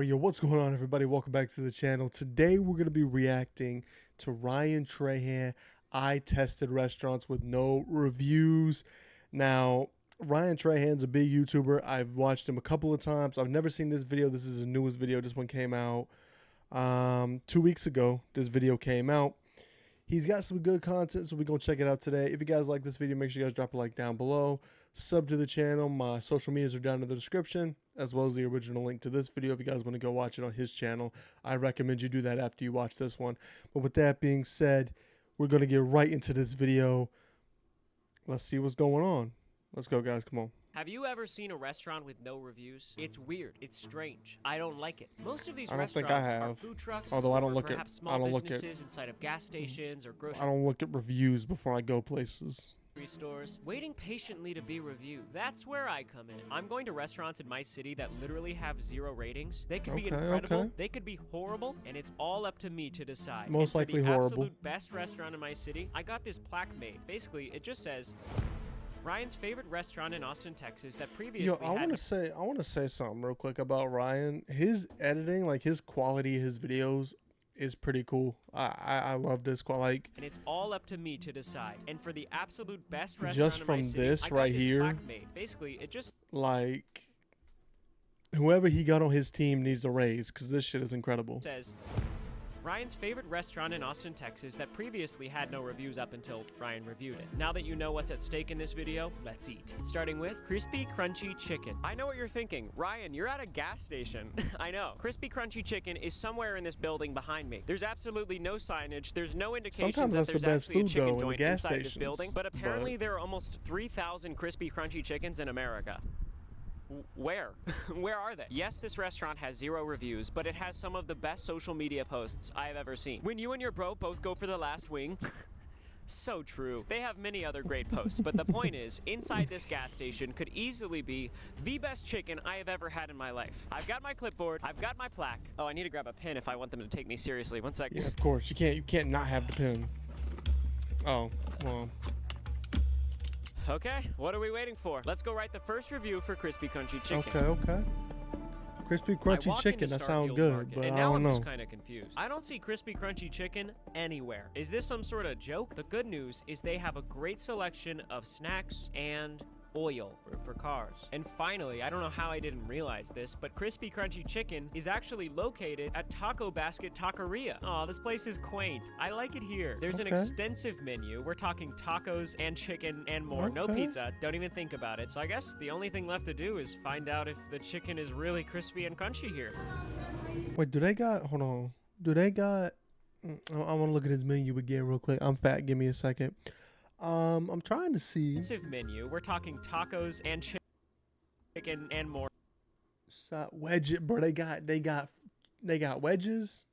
Yo, what's going on, everybody? Welcome back to the channel. Today we're going to be reacting to Ryan Trahan I tested restaurants with no reviews. Now, Ryan Trahan's a big YouTuber. I've watched him a couple of times. I've never seen this video. This is his newest video. This one came out 2 weeks ago. This video came out. He's got some good content, so we're going to check it out today. If you guys like this video, make sure you guys drop a like down below. Sub to the channel. My social medias are down in the description, as well as the original link to this video if you guys want to go watch it on his channel. I recommend you do that after you watch this one. But with that being said, we're going to get right into this video. Let's see what's going on. Let's go, guys. Come on. Have you ever seen a restaurant with no reviews? It's weird. It's strange. I don't like it. Most of these I don't think restaurants I have. are food trucks, Although I don't or look at perhaps small businesses inside of gas stations or grocery I don't look at reviews before I go places. stores, waiting patiently to be reviewed. That's where I come in. I'm going to restaurants in my city that literally have 0 ratings. They could be incredible, they could be horrible, and it's all up to me to decide. Most and for likely the horrible. absolute best restaurant in my city, I got this plaque made. Basically, it just says Ryan's favorite restaurant in Austin, Texas that previously I want to say something real quick about Ryan. His editing, like his quality, his videos is pretty cool. I love this quality. And it's all up to me to decide. And for the absolute best restaurant Just in from my city, this I got right this here, plaque made. Basically, it just like whoever he got on his team needs a raise because this shit is incredible. says Ryan's favorite restaurant in Austin, Texas that previously had no reviews up until Ryan reviewed it. Now that you know what's at stake in this video, let's eat. Starting with crispy crunchy chicken. I know what you're thinking. Ryan, you're at a gas station. I know. Crispy crunchy chicken is somewhere in this building behind me. There's absolutely no signage. There's no indications Sometimes that that's there's the best actually a food, chicken though, in the joint gas inside this stations, building. But apparently but- there are almost 3,000 crispy crunchy chickens in America. Where? Where are they? Yes, this restaurant has 0 reviews, but it has some of the best social media posts I have ever seen. When you and your bro both go for the last wing. So true. They have many other great posts, but the point is, inside this gas station could easily be the best chicken I have ever had in my life. I've got my clipboard, I've got my plaque. Oh, I need to grab a pen if I want them to take me seriously. One second. Yeah, of course. You can't not have the pen. Oh, well. Okay, what are we waiting for? Let's go write the first review for crispy crunchy chicken. Okay. Crispy crunchy chicken, that sounds good, but and I now don't I'm know. just kind of confused. I don't see crispy crunchy chicken anywhere. Is this some sort of joke? The good news is they have a great selection of snacks and oil for cars. And finally, I don't know how I didn't realize this, but crispy crunchy chicken is actually located at Taco Basket Taqueria. Oh, this place is quaint. I like it here. There's an extensive menu. We're talking tacos and chicken and more. No pizza. Don't even think about it. So I guess the only thing left to do is find out if the chicken is really crispy and crunchy here. Wait, do they got, hold on. Do they got, I want to look at his menu again real quick. I'm fat. Give me a second. I'm trying to see. Extensive menu. We're talking tacos and chicken and more. Wedge it, bro. They got wedges.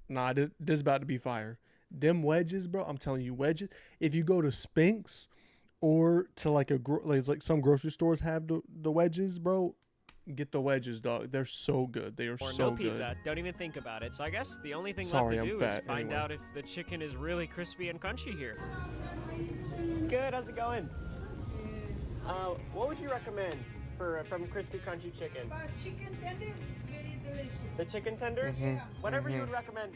Nah, this is about to be fire. Them wedges, bro. I'm telling you, wedges. If you go to Spink's or to like like some grocery stores have the wedges, bro. Get the wedges, dog. They're so good. They are so no pizza. good. Don't even think about it. So I guess the only thing Sorry, left to I'm do is fat, find anyway. out if the chicken is really crispy and crunchy here. Good. How's it going? What would you recommend from crispy crunchy chicken? Chicken tenders, very delicious. The chicken tenders? Mhm. Whatever you would recommend.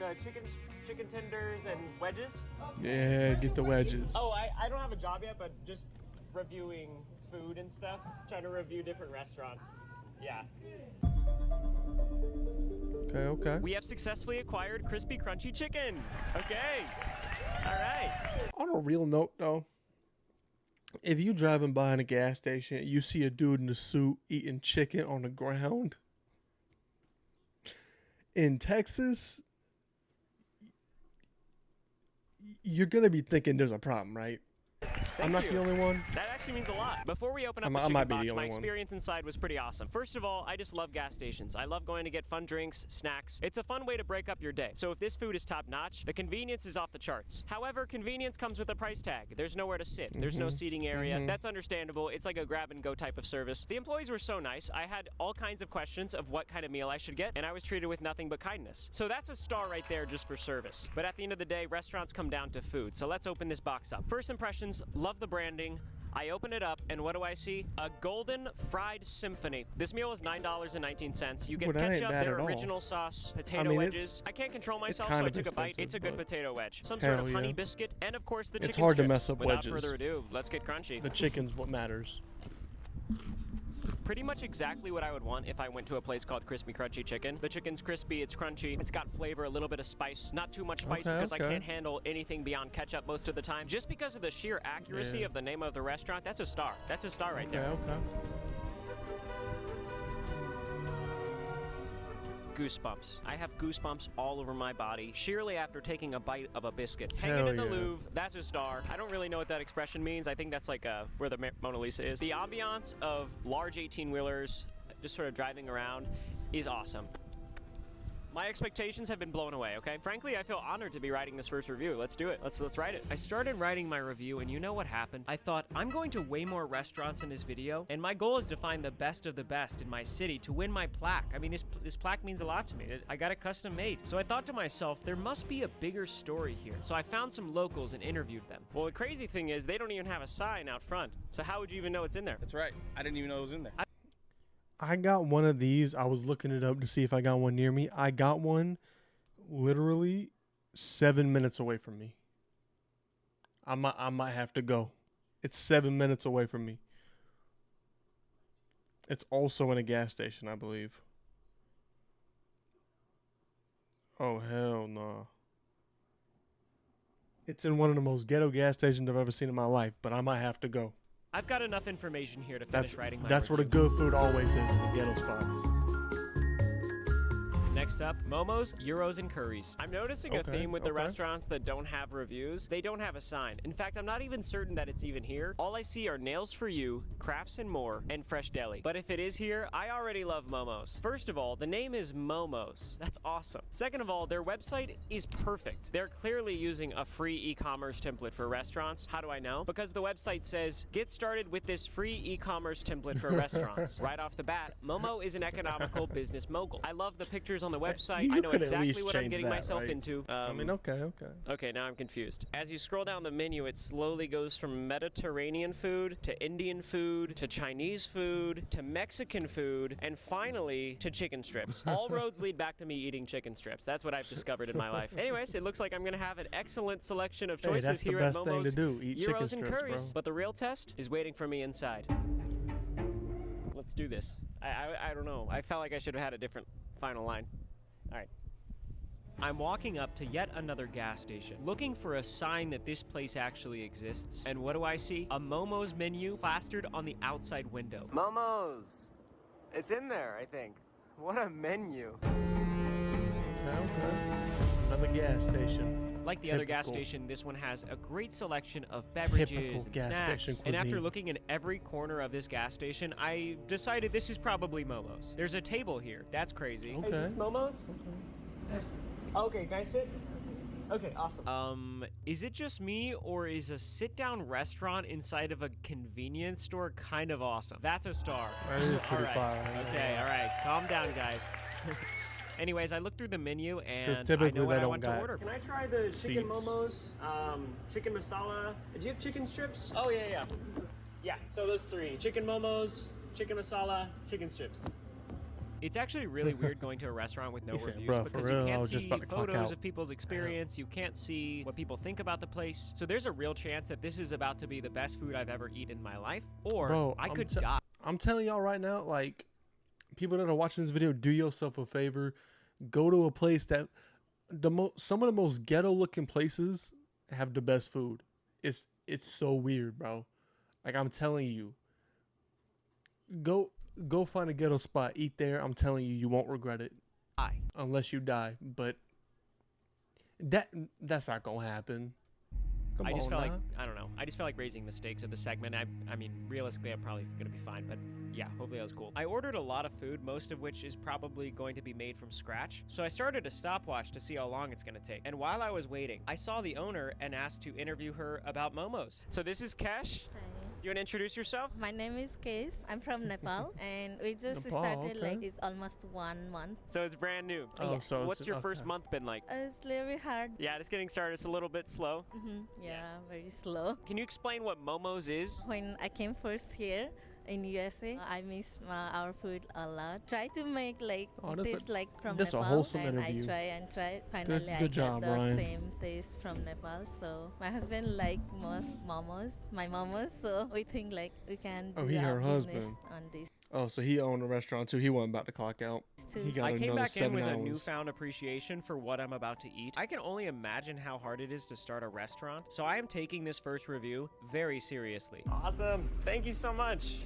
Chicken tenders and wedges. Yeah, get the wedges. Oh, I don't have a job yet, but just reviewing food and stuff. Trying to review different restaurants. Yeah. Okay. We have successfully acquired crispy crunchy chicken. Okay. All right. On a real note, though, if you driving by in a gas station, you see a dude in a suit eating chicken on the ground in Texas, you're gonna be thinking there's a problem, right? I'm not the only one. That actually means a lot. Before we open up the I chicken might be the box, only my one. experience inside was pretty awesome. First of all, I just love gas stations. I love going to get fun drinks, snacks. It's a fun way to break up your day. So if this food is top-notch, the convenience is off the charts. However, convenience comes with a price tag. There's nowhere to sit. There's no seating area. That's understandable. It's like a grab-and-go type of service. The employees were so nice. I had all kinds of questions of what kind of meal I should get, and I was treated with nothing but kindness. So that's a star right there just for service. But at the end of the day, restaurants come down to food. So let's open this box up. First impressions, love the branding. I open it up, and what do I see? A golden fried symphony. This meal is $9.19. You get Ooh, that ain't ketchup, bad their at all. original sauce, potato mean, wedges. I can't control myself, kind so I of took a bite. It's a good expensive, but potato wedge. Some sort of hell honey yeah. biscuit, and of course the It's chicken hard to strips. mess up Without wedges. further ado, let's get crunchy. The chicken's what matters. Pretty much exactly what I would want if I went to a place called Crispy Crunchy Chicken. The chicken's crispy, it's crunchy, it's got flavor, a little bit of spice. Not too much spice because I can't handle anything beyond ketchup most of the time. Just because of the sheer accuracy of the name of the restaurant, that's a star. That's a star right there. Okay. Goosebumps. I have goosebumps all over my body, sheerly after taking a bite of a biscuit. Hanging Hell in the yeah. Louvre, that's a star. I don't really know what that expression means. I think that's like where the Mona Lisa is. The ambiance of large 18-wheelers just sort of driving around is awesome. My expectations have been blown away, okay? Frankly, I feel honored to be writing this first review. Let's do it. Let's write it. I started writing my review, and you know what happened? I thought, I'm going to way more restaurants in this video, and my goal is to find the best of the best in my city to win my plaque. I mean, this plaque means a lot to me. I got it custom made. So I thought to myself, there must be a bigger story here. So I found some locals and interviewed them. Well, the crazy thing is, they don't even have a sign out front. So how would you even know it's in there? That's right. I didn't even know it was in there. I got one of these. I was looking it up to see if I got one near me. I got one literally 7 minutes away from me. I might have to go. It's 7 minutes away from me. It's also in a gas station, I believe. Oh, hell no. It's in one of the most ghetto gas stations I've ever seen in my life, but I might have to go. I've got enough information here to finish writing my That's where the review. good food always is, in the ghetto spots. Next up, momos, gyros, and curries. I'm noticing a theme with the restaurants that don't have reviews. They don't have a sign. In fact, I'm not even certain that it's even here. All I see are Nails for You, Crafts and More, and Fresh Deli. But if it is here, I already love momos. First of all, the name is Momos. That's awesome. Second of all, their website is perfect. They're clearly using a free e-commerce template for restaurants. How do I know? Because the website says, get started with this free e-commerce template for restaurants. Right off the bat, Momo is an economical business mogul. I love the pictures on the website. You I know could at exactly least what I'm change getting that, myself right? into. I mean, okay. Okay, now I'm confused. As you scroll down the menu, it slowly goes from Mediterranean food to Indian food to Chinese food to Mexican food and finally to chicken strips. All roads lead back to me eating chicken strips. That's what I've discovered in my life. Anyways, it looks like I'm going to have an excellent selection of choices that's the here best at thing Momo's, to do, eat chicken gyros and strips, curries. bro. But the real test is waiting for me inside. Let's do this. I don't know. I felt like I should have had a different final line. All right. I'm walking up to yet another gas station, looking for a sign that this place actually exists. And what do I see? A Momo's menu plastered on the outside window. Momo's! It's in there, I think. What a menu. Okay. Another gas station. Like the other gas station, this one has a great selection of beverages and gas snacks. station And after cuisine. looking in every corner of this gas station, I decided this is probably Momo's. There's a table here. That's crazy. Okay. Is this Momo's? Okay, can I sit? Okay, awesome. Is it just me, or is a sit-down restaurant inside of a convenience store kind of awesome? That's a star. That is pretty All right. fire. Okay, all right. Calm down, guys. Anyways, I looked through the menu and I typically know what they I don't want to got order. Can I try the chicken seats. momos, chicken masala? Do you have chicken strips? Oh, yeah. Yeah, so those three. Chicken momos, chicken masala, chicken strips. It's actually really weird going to a restaurant with no He said, reviews "Bruh, for because real, you I can't was just see about to clock photos out." of people's experience. You can't see what people think about the place. So there's a real chance that this is about to be the best food I've ever eaten in my life, or Bro, I could die. I'm telling y'all right now, like, people that are watching this video, do yourself a favor. Go to a place that some of the most ghetto looking places have the best food. It's so weird, bro. Like, I'm telling you. Go find a ghetto spot, eat there. I'm telling you, you won't regret it. Unless you die. But that's not gonna happen. I just felt like raising the stakes of the segment. I mean, realistically, I'm probably gonna be fine, but yeah, hopefully that was cool. I ordered a lot of food, most of which is probably going to be made from scratch. So I started a stopwatch to see how long it's gonna take. And while I was waiting, I saw the owner and asked to interview her about momos. So this is Kesh. You want to introduce yourself? My name is Case. I'm from Nepal, and we just Nepal, started okay. like it's almost 1 month. So it's brand new. Oh, Yeah. so What's it's, your okay. first month been like? It's a little bit hard. Yeah, it's getting started. It's a little bit slow. Yeah, very slow. Can you explain what Momo's is? When I came first here in USA, I miss our food a lot. Try to make like Oh, that's a- taste like from that's a Nepal, wholesome and interview. I try and try. Finally, I good job, got the Ryan. same taste from Nepal. So my husband like most momos, my momos. So we think like we can do Oh, he our her business husband. on this Oh, so he owned a restaurant too. He wasn't about to clock out. too. He got I came another back in 7 with hours. a newfound appreciation for what I'm about to eat. I can only imagine how hard it is to start a restaurant, so I am taking this first review very seriously. Awesome. Thank you so much.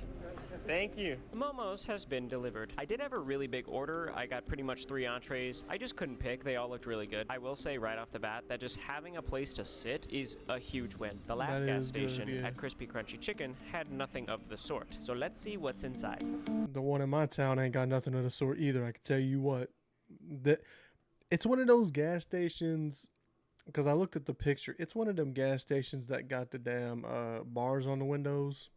Thank you. Momo's has been delivered. I did have a really big order. I got pretty much 3 entrees. I just couldn't pick. They all looked really good. I will say right off the bat that just having a place to sit is a huge win. The last That gas is good, station yeah. at Crispy Crunchy Chicken had nothing of the sort. So let's see what's inside. The one in my town ain't got nothing of the sort either. I can tell you what. It's one of those gas stations, because I looked at the picture. It's one of them gas stations that got the damn bars on the windows.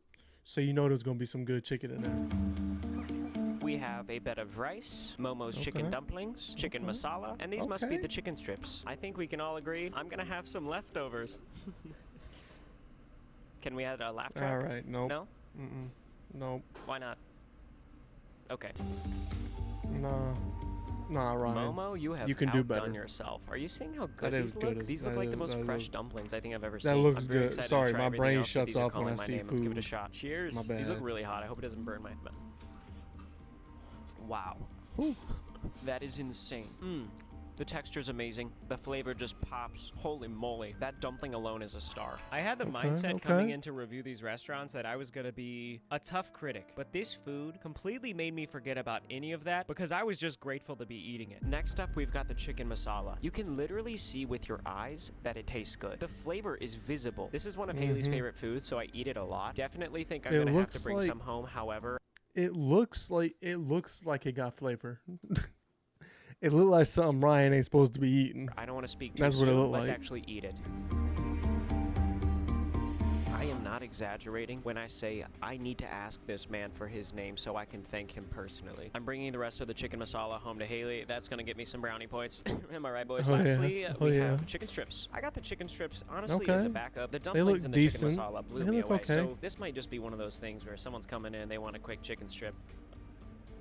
So you know there's going to be some good chicken in there. We have a bed of rice, Momo's chicken Okay. dumplings, chicken Okay. masala, and these must be Okay. the chicken strips. I think we can all agree I'm gonna have some leftovers. Can we add a laugh track? All right. Nope. No? Mm-mm. Nope. Why not? Okay. Nah, Ryan. Momo, you have You can do outdone better. yourself. Are you seeing how good That these is look? good. These look That like the is- most that fresh is- dumplings I think I've ever That seen. looks I'm very good. excited to Sorry, try my everything brain else, but shuts these are off when calling I my see name. Let's give it a food. shot. Cheers. My These look bad. really hot. I hope it doesn't burn my mouth. Wow. Whew. That is insane. The texture's amazing. The flavor just pops. Holy moly. That dumpling alone is a star. I had the mindset coming okay. in to review these restaurants that I was gonna be a tough critic. But this food completely made me forget about any of that because I was just grateful to be eating it. Next up, we've got the chicken masala. You can literally see with your eyes that it tastes good. The flavor is visible. This is one of Haley's favorite foods, so I eat it a lot. Definitely think I'm It gonna have to looks bring like- some home. However, It looks like it got flavor. It looked like something Ryan ain't supposed to be eating. I don't want to speak too That's what it soon. looked Let's like. actually eat it. I am not exaggerating when I say I need to ask this man for his name so I can thank him personally. I'm bringing the rest of the chicken masala home to Haley. That's going to get me some brownie points. Am I right, boys? Oh, yeah. Lastly, Oh, we yeah. have chicken strips. I got the chicken strips, honestly, as a Okay. backup. The look dumplings and the chicken decent. masala blew They me look away. okay. So this might just be one of those things where someone's coming in, they want a quick chicken strip.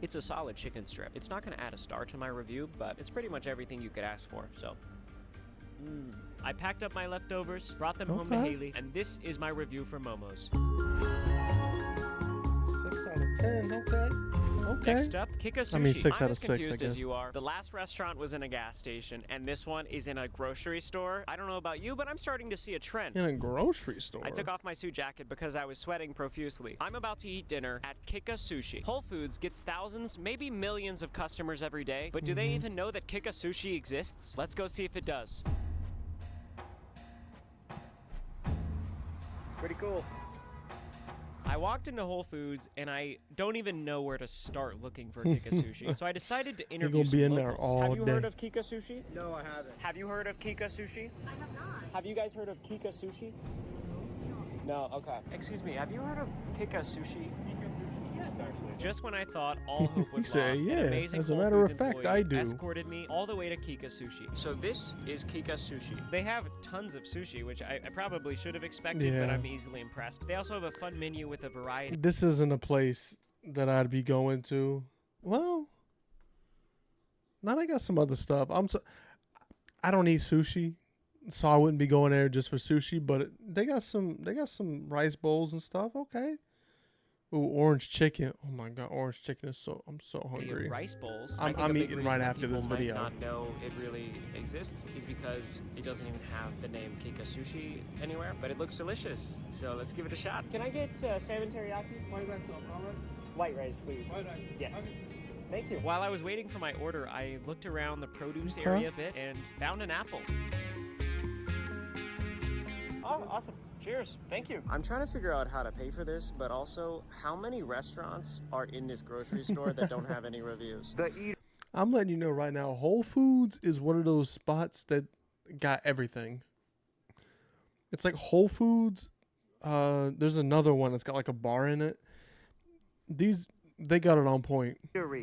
It's a solid chicken strip. It's not going to add a star to my review, but it's pretty much everything you could ask for, so. I packed up my leftovers, brought them home to Okay. Haley, and this is my review for Momo's. 6 out of 10. Okay. Okay. Next up, Kika Sushi. I mean, 6 I'm out as of 6, I confused as guess. you are. The last restaurant was in a gas station, and this one is in a grocery store. I don't know about you, but I'm starting to see a trend. In a grocery store. I took off my suit jacket because I was sweating profusely. I'm about to eat dinner at Kika Sushi. Whole Foods gets thousands, maybe millions of customers every day, but do they even know that Kika Sushi exists? Let's go see if it does. Pretty cool. I walked into Whole Foods and I don't even know where to start looking for Kika Sushi. So I decided to interview gonna some be in there locals. all Have you heard day. of Kika Sushi? No, I haven't. Have you heard of Kika Sushi? I have not. Have you guys heard of Kika Sushi? No, okay. Excuse me, have you heard of Kika Sushi? Just when I thought all hope was He said, lost, "Yeah, an amazing as a Whole matter of Foods fact, employee I do." escorted me all the way to Kika Sushi. So this is Kika Sushi. They have tons of sushi, which I probably should have expected, but Yeah. I'm easily impressed. They also have a fun menu with a variety. This isn't a place that I'd be going to. Well, now they got some other stuff. I don't eat sushi, so I wouldn't be going there just for sushi. But they got some rice bowls and stuff. Okay. Ooh, orange chicken. Oh my god, orange chicken is I'm so They hungry. have rice bowls. I'm- I think I'm a big eating reason right that after people this might video. not know it really exists is because it doesn't even have the name Kika Sushi anywhere, but it looks delicious. So let's give it a shot. Can I get salmon teriyaki? White rice, no problem. White rice, please. White rice. Yes. Okay. Thank you. While I was waiting for my order, I looked around the produce Okay. area a bit and found an apple. Oh, awesome. Cheers. Thank you. I'm trying to figure out how to pay for this, but also how many restaurants are in this grocery store that don't have any reviews? I'm letting you know right now, Whole Foods is one of those spots that got everything. It's like Whole Foods, There's another one that's got like a bar in it. They got it on point.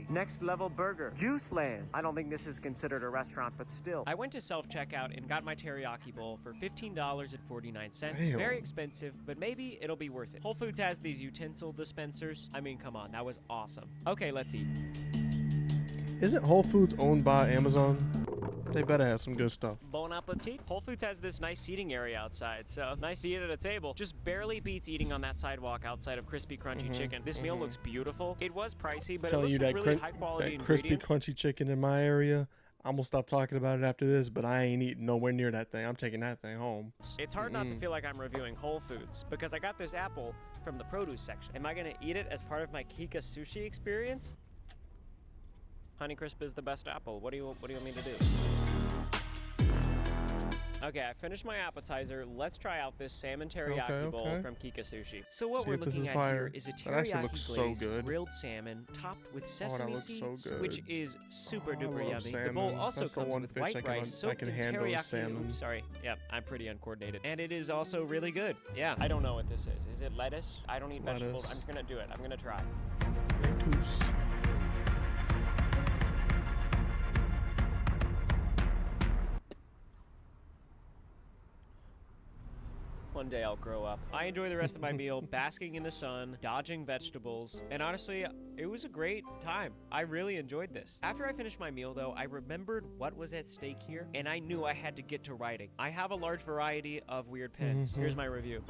Next Level Burger, Juice Land. I don't think this is considered a restaurant, but still. I went to self-checkout and got my teriyaki bowl for $15.49. Damn. Very expensive, but maybe it'll be worth it. Whole Foods has these utensil dispensers. I mean, come on, that was awesome. Okay, let's eat. Isn't Whole Foods owned by Amazon? They better have some good stuff. Bon appetit. Whole Foods has this nice seating area outside, so nice to eat at a table. Just barely beats eating on that sidewalk outside of crispy crunchy chicken. This meal looks beautiful. It was pricey, but it looks like really high quality crispy ingredient. crunchy chicken in my area. I'm gonna stop talking about it after this, but I ain't eating nowhere near that thing. I'm taking that thing home. It's hard not to feel like I'm reviewing Whole Foods because I got this apple from the produce section. Am I gonna eat it as part of my Kika sushi experience? Honeycrisp is the best apple. What do you want me to do? Okay, I finished my appetizer. Let's try out this salmon teriyaki bowl from Kika Sushi. So what we're looking at here is a teriyaki glazed grilled salmon topped with sesame seeds, which is super duper yummy. The bowl also comes with white rice soaked in teriyaki. Oops, sorry. Yeah, I'm pretty uncoordinated. And it is also really good. Yeah, I don't know what this is. Is it lettuce? I don't eat vegetables. I'm gonna do it. I'm gonna try. Lettuce. One day I'll grow up. I enjoy the rest of my meal basking in the sun, dodging vegetables, and honestly, it was a great time. I really enjoyed this. After I finished my meal though, I remembered what was at stake here, and I knew I had to get to writing. I have a large variety of weird pens. Here's my review.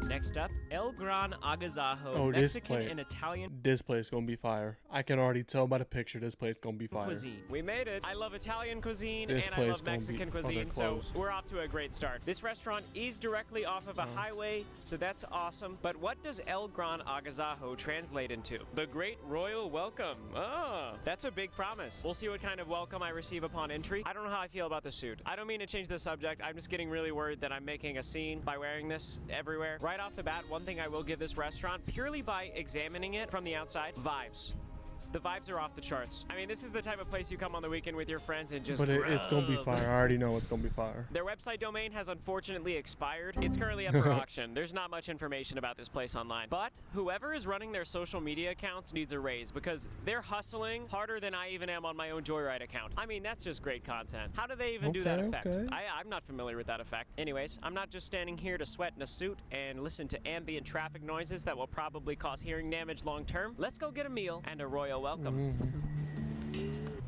Next up, El Gran Agasajo, Mexican and Italian This place gonna be fire. I can already tell by the picture this place gonna be fire. cuisine. We made it. I love Italian cuisine and I love Mexican cuisine, so we're off to a great start. This restaurant is directly off of a highway, so that's awesome. But what does El Gran Agasajo translate into? The Great Royal Welcome. Oh, that's a big promise. We'll see what kind of welcome I receive upon entry. I don't know how I feel about the suit. I don't mean to change the subject. I'm just getting really worried that I'm making a scene by wearing this everywhere. Right off the bat, one thing I will give this restaurant, purely by examining it from the outside, vibes. The vibes are off the charts. I mean, this is the type of place you come on the weekend with your friends and just it's gonna be fire. I already know it's gonna be fire. Their website domain has unfortunately expired. It's currently up for auction. There's not much information about this place online. But whoever is running their social media accounts needs a raise because they're hustling harder than I even am on my own Joyride account. I mean, that's just great content. How do they even do that effect? I'm not familiar with that effect. Anyways, I'm not just standing here to sweat in a suit and listen to ambient traffic noises that will probably cause hearing damage long term. Let's go get a meal and a royal welcome.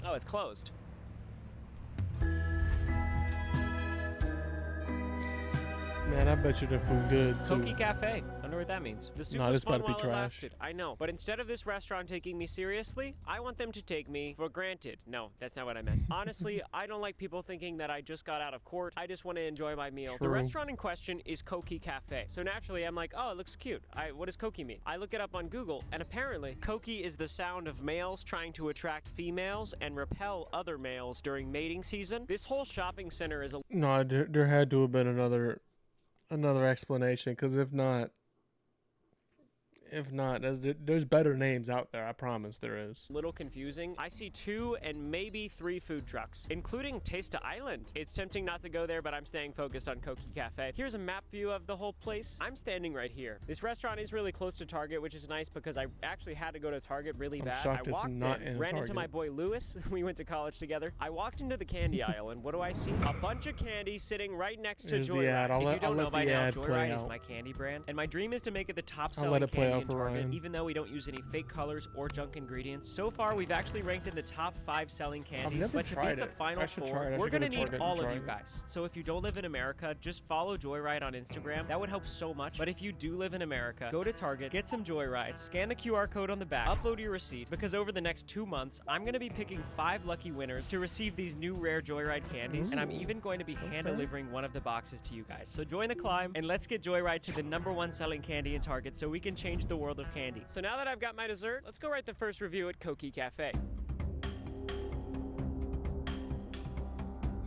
Oh, it's closed. Man, I bet you the food good too. Koki Cafe. I wonder what that means. The soup was fun while it lasted. I know, but instead of this restaurant taking me seriously, I want them to take me for granted. No, that's not what I meant. Honestly, I don't like people thinking that I just got out of court. I just want to enjoy my meal. The restaurant in question is Koki Cafe. So naturally, I'm like, oh, it looks cute. What does Koki mean? I look it up on Google, and apparently, Koki is the sound of males trying to attract females and repel other males during mating season. This whole shopping center is a... No, there had to have been another explanation, because if not, there's better names out there. I promise there is. Little confusing. I see 2 and maybe 3 food trucks, including Taste Island. It's tempting not to go there, but I'm staying focused on Koki Cafe. Here's a map view of the whole place. I'm standing right here. This restaurant is really close to Target, which is nice because I actually had to go to Target really bad. I walked in, ran into my boy Lewis. We went to college together. I walked into the candy aisle, and what do I see? A bunch of candy sitting right next to Joyride. If you don't know by now, Joyride is my candy brand, and my dream is to make it the top-selling candy in Target, even though we don't use any fake colors or junk ingredients. So far, we've actually ranked in the top 5 selling candies, but to beat the final 4, we're gonna need all of you guys. So if you don't live in America, just follow Joyride on Instagram. That would help so much. But if you do live in America, go to Target, get some Joyride, scan the QR code on the back, upload your receipt, because over the next 2 months, I'm gonna be picking 5 lucky winners to receive these new rare Joyride candies, and I'm even going to be hand-delivering one of the boxes to you guys. So join the climb, and let's get Joyride to the #1 selling candy in Target so we can change the world of candy. So now that I've got my dessert, let's go write the first review at Koki Cafe.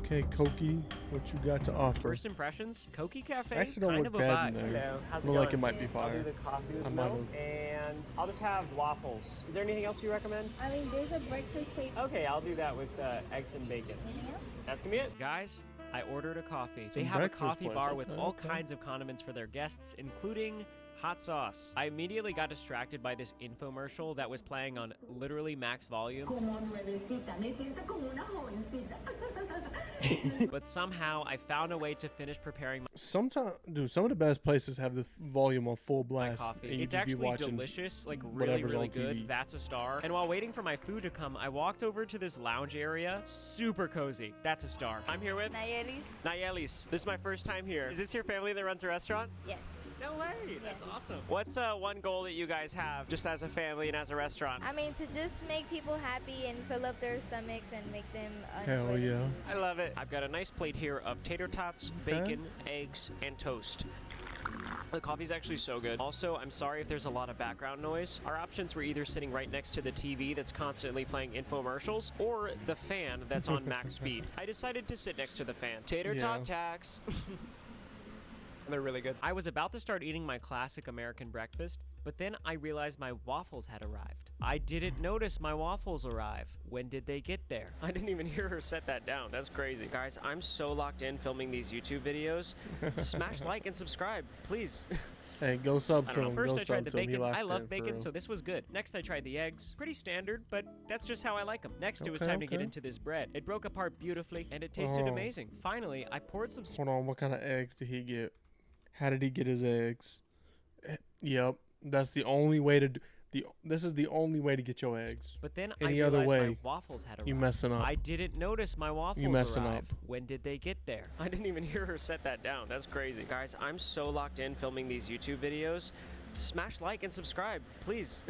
Okay, Koki, what you got to offer? First impressions, Koki Cafe, Actually don't kind look of a bad vibe. in there. Hello, how's it Look going? like it might be fire. I'll do the coffee with milk, and I'll just have waffles. Is there anything else you recommend? I mean, there's a breakfast table. Okay, I'll do that with eggs and bacon. Anything else? That's gonna be it. Guys, I ordered a coffee. They Some have a breakfast coffee place. bar with Okay, all okay. kinds of condiments for their guests, including hot sauce. I immediately got distracted by this infomercial that was playing on literally max volume. Como nuevecita, me siento como una jovencita. But somehow I found a way to finish preparing Sometimes, dude, some of the best places have the volume on full my blast. coffee. and you It's just be actually watching delicious, like really, whatever's really on good. TV. That's a star. And while waiting for my food to come, I walked over to this lounge area. Super cozy. That's a star. I'm here with Nayelis? Nayelis. This is my first time here. Is this your family that runs a restaurant? Yes. No way. That's Yes. awesome. What's one goal that you guys have just as a family and as a restaurant? I mean, to just make people happy and fill up their stomachs and make them Hell enjoy the yeah. food. I love it. I've got a nice plate here of tater tots, bacon, eggs, and toast. The coffee's actually so good. Also, I'm sorry if there's a lot of background noise. Our options were either sitting right next to the TV that's constantly playing infomercials or the fan that's on max speed. I decided to sit next to the fan. Tater tot Yeah. tax. They're really good. I was about to start eating my classic American breakfast, but then I realized my waffles had arrived. I didn't notice my waffles arrive. When did they get there? I didn't even hear her set that down. That's crazy. Guys, I'm so locked in filming these YouTube videos. Smash like and subscribe, please. Hey, go sub I to don't know. him. First Go I tried sub the to him. He bacon. I locked love in for bacon, real. so this was good. Next I tried the eggs. Pretty standard, but that's just how I like them. Next it was Okay, time to get okay. into this bread. It broke apart beautifully and it tasted Oh. amazing. Finally, I poured some Hold on, what kind of eggs did he get? How did he get his eggs? Yep, that's the only way to do. This is the only way to get your eggs. but then Any I other realized my way, waffles had arrived. You messing up. I didn't notice my waffles messing arrive. up. When did they get there? I didn't even hear her set that down. That's crazy. Guys, I'm so locked in filming these YouTube videos. Smash like and subscribe, please.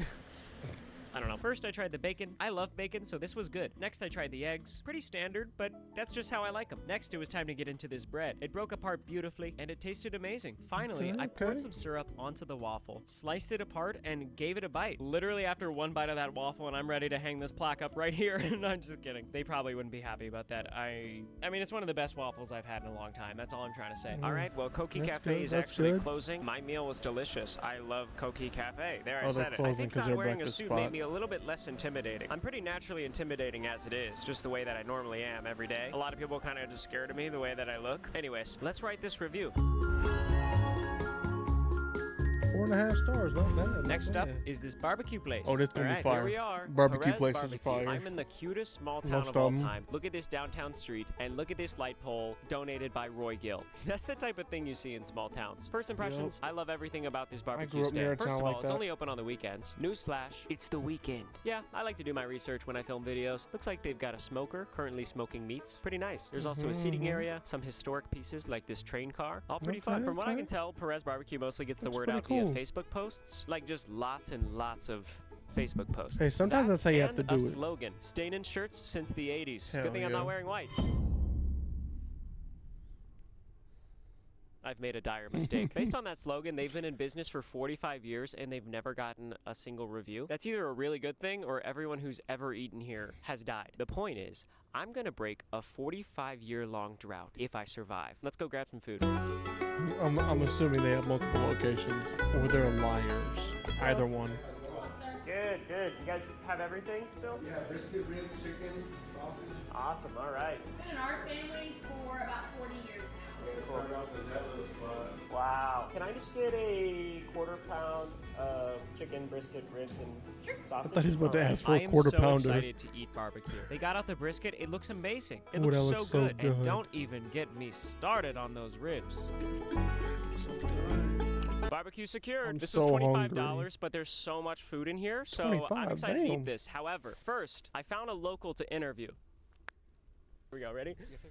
I don't know. First I tried the bacon. I love bacon, so this was good. Next I tried the eggs. Pretty standard, but that's just how I like them. Next it was time to get into this bread. It broke apart beautifully and it tasted amazing. Finally, I poured Okay. some syrup onto the waffle, sliced it apart, and gave it a bite. Literally after one bite of that waffle, and I'm ready to hang this plaque up right here. And I'm just kidding. They probably wouldn't be happy about that. I mean, it's one of the best waffles I've had in a long time. That's all I'm trying to say. All right, well, Koki That's Cafe good, is that's actually good. closing. My meal was delicious. I love Koki Cafe. There, I Oh, they're said it. I closing think 'cause not they're a wearing a breakfast suit spot. made me a little bit less intimidating. I'm pretty naturally intimidating as it is, just the way that I normally am every day. A lot of people kind of just scared of me the way that I look. Anyways, let's write this review. 4.5 stars, not bad. not Next up bad. is this barbecue place. Oh, this gonna be All right, fire. Here we are. Barbecue Perez places are Barbecue. fire. I'm in the cutest small town Most of all of 'em. time. Look at this downtown street and look at this light pole donated by Roy Gill. That's the type of thing you see in small towns. First impressions, I love everything about this barbecue grew up near a stand. First town of all, like it's that. only open on the weekends. Newsflash, it's the weekend. Yeah, I like to do my research when I film videos. Looks like they've got a smoker currently smoking meats. Pretty nice. There's also a seating area, some historic pieces like this train car. All pretty fun. Okay, From what I okay. can tell, Perez Barbecue mostly gets the That's word pretty out cool. via Facebook posts. Like just lots and lots of Facebook posts. Hey, sometimes That that's how you have and to do a it. slogan. Staying in shirts since the 80s. Hell Good thing I'm yeah. not wearing white. I've made a dire mistake. Based on that slogan, they've been in business for 45 years and they've never gotten a single review. That's either a really good thing or everyone who's ever eaten here has died. The point is, I'm gonna break a 45-year-long drought if I survive. Let's go grab some food. I'm assuming they have multiple locations, or they're liars. Either one. Good, good. You guys have everything still? Yeah, brisket, ribs, chicken, sausage. Awesome, all right. It's been in our family for about 40 years now. It started off as that little spot. Wow. Can I just get a quarter pound of chicken, brisket, ribs, and sausage? I thought he was about to All right. ask for a I am quarter so pounder. excited to eat barbecue. They got out the brisket. It looks amazing. It Ooh, looks, that looks so so good. And good. don't even get me started on those ribs. Barbecue secured. I'm This so was $25, hungry. but there's so much food in here, so 25, I'm excited to damn. eat this. However, first, I found a local to interview. Here we go. Ready? Yes, sir.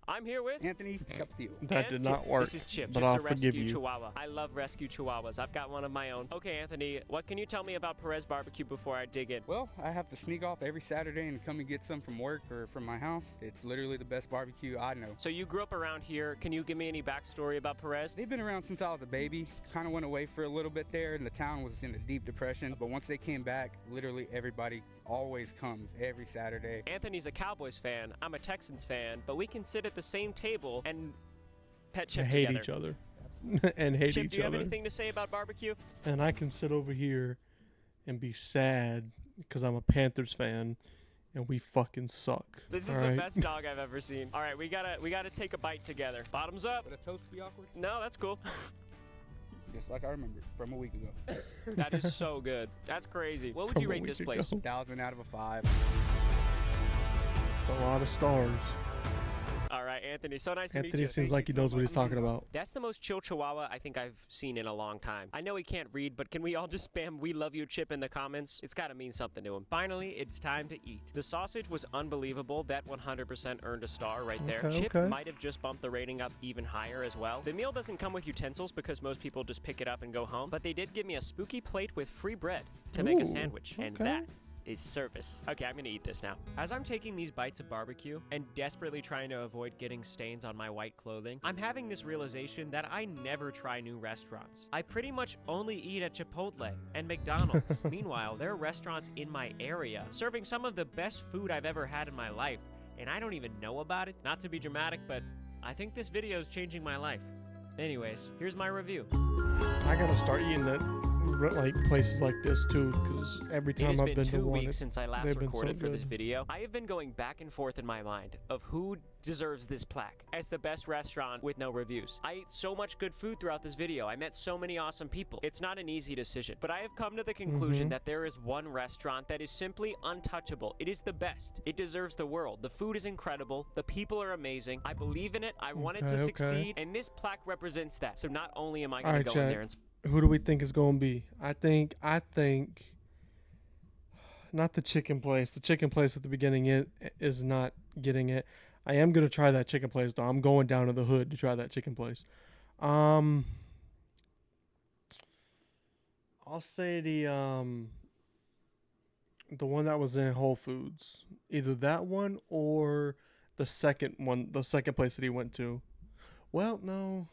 I'm here with Anthony Captillo. That and did Chip. not work. This is Chip. but Chip's I'll a rescue forgive you. chihuahua. I love rescue chihuahuas. I've got one of my own. Okay, Anthony, what can you tell me about Perez Barbecue before I dig in? Well, I have to sneak off every Saturday and come and get some from work or from my house. It's literally the best barbecue I know. So you grew up around here. Can you give me any backstory about Perez? They've been around since I was a baby. Kind of went away for a little bit there, and the town was in a deep depression. But once they came back, literally everybody always comes every Saturday. Anthony's a Cowboys fan. I'm a Texans fan, but we can sit at the same table and pet Chip hate together. each other. And hate Chip, each do you have other. anything to say about barbecue? And I can sit over here and be sad because I'm a Panthers fan, and we fucking suck. This is All the right? best dog I've ever seen. All right, we gotta take a bite together. Bottoms up. Would a toast be awkward? No, that's cool. Just like I remember from a week ago. That is so good. That's crazy. What would From you a rate week this ago. place? 1,000 out of a 5. It's a lot of stars. All right, Anthony. So nice to meet Anthony you. seems like he knows what he's talking about. That's the most chill chihuahua I think I've seen in a long time. I know he can't read, but can we all just spam "We love you" Chip in the comments? It's gotta mean something to him. Finally, it's time to eat. The sausage was unbelievable. That 100% earned a star right there. Okay, Chip okay. might have just bumped the rating up even higher as well. The meal doesn't come with utensils because most people just pick it up and go home, but they did give me a spooky plate with free bread to make Ooh, a sandwich, and okay. that is service. Okay, I'm gonna eat this now. As I'm taking these bites of barbecue and desperately trying to avoid getting stains on my white clothing, I'm having this realization that I never try new restaurants. I pretty much only eat at Chipotle and McDonald's. Meanwhile, there are restaurants in my area serving some of the best food I've ever had in my life, and I don't even know about it. Not to be dramatic, but I think this video is changing my life. Anyways, here's my review. I gotta start eating at like places like this too, because every It time has I've been been to 2 one, weeks since I last they've been so recorded for this good. video. I have been going back and forth in my mind of who deserves this plaque as the best restaurant with no reviews. I ate so much good food throughout this video. I met so many awesome people. It's not an easy decision, but I have come to the conclusion that there is one restaurant that is simply untouchable. It is the best. It deserves the world. The food is incredible. The people are amazing. I believe in it. I want it to Okay, okay. succeed, and this plaque represents that. So not only am I All going right, to go in Chad. there and Who do we think is going to be? I think not the chicken place. The chicken place at the beginning is not getting it. I am going to try that chicken place though. I'm going down to the hood to try that chicken place. I'll say the one that was in Whole Foods. Either that one or the second place that he went to. Well, no.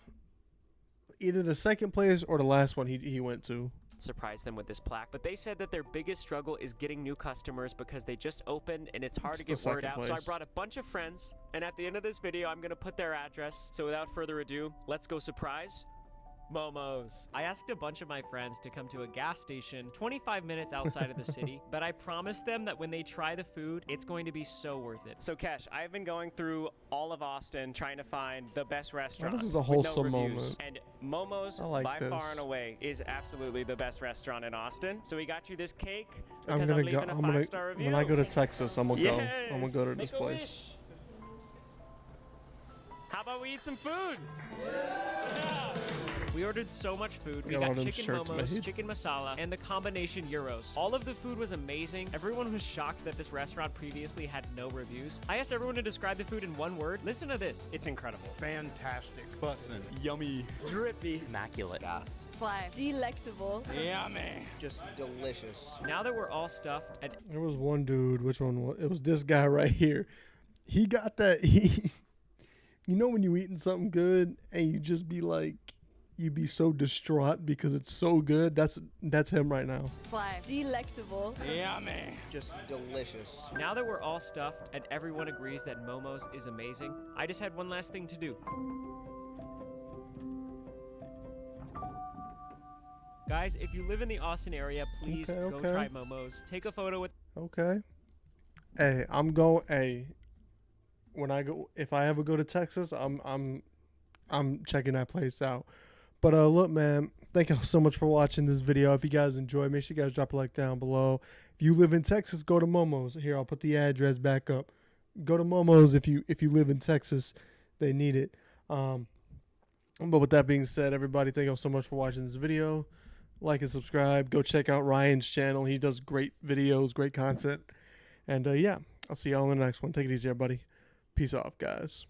Either the second place or the last one he went to. surprise them with this plaque, but they said that their biggest struggle is getting new customers because they just opened and it's hard It's to get the word second out. So I place. brought a bunch of friends, and at the end of this video, I'm gonna put their address. So without further ado, let's go surprise Momo's. I asked a bunch of my friends to come to a gas station 25 minutes outside of the city, but I promised them that when they try the food, it's going to be so worth it. So Kesh, I've been going through all of Austin trying to find the best restaurant. this is a with wholesome no reviews. moment. And Momo's, I like by far this. and away, is absolutely the best restaurant in Austin. So we got you this cake I'm because gonna leaving a 5-star review. when I go to Texas, I'm gonna go. Yes! I'm gonna go to Make this a place. wish. How about we eat some food? Yeah. We ordered so much food. We Got all got them chicken shirts momos, made. chicken masala, and the combination gyros. All of the food was amazing. Everyone was shocked that this restaurant previously had no reviews. I asked everyone to describe the food in one word. Listen to this. It's incredible. Fantastic. Bussin'. Yummy. Drippy. Immaculate. Gas. Slime. Delectable. Yummy. Just delicious. Now that we're all stuffed, and There was one dude. Which one was it? Was this guy right here? He got that. You know when you eating something good and you just be like, you be so distraught because it's so good. That's him right now. Slime. Delectable. yummy. Just delicious. Now that we're all stuffed and everyone agrees that Momo's is amazing, I just had one last thing to do. Guys, if you live in the Austin area, please Okay, go okay. try Momo's. Take a photo with Okay. Hey, I'm going. Hey, when I go, if I ever go to Texas, I'm checking that place out. But look, man, thank you so much for watching this video. If you guys enjoyed, make sure you guys drop a like down below. If you live in Texas, go to Momo's. Here, I'll put the address back up. Go to Momo's if you live in Texas. They need it. But with that being said, everybody, thank you all so much for watching this video. Like and subscribe. Go check out Ryan's channel. He does great videos, great content. And yeah, I'll see y'all in the next one. Take it easy, everybody. Peace off, guys.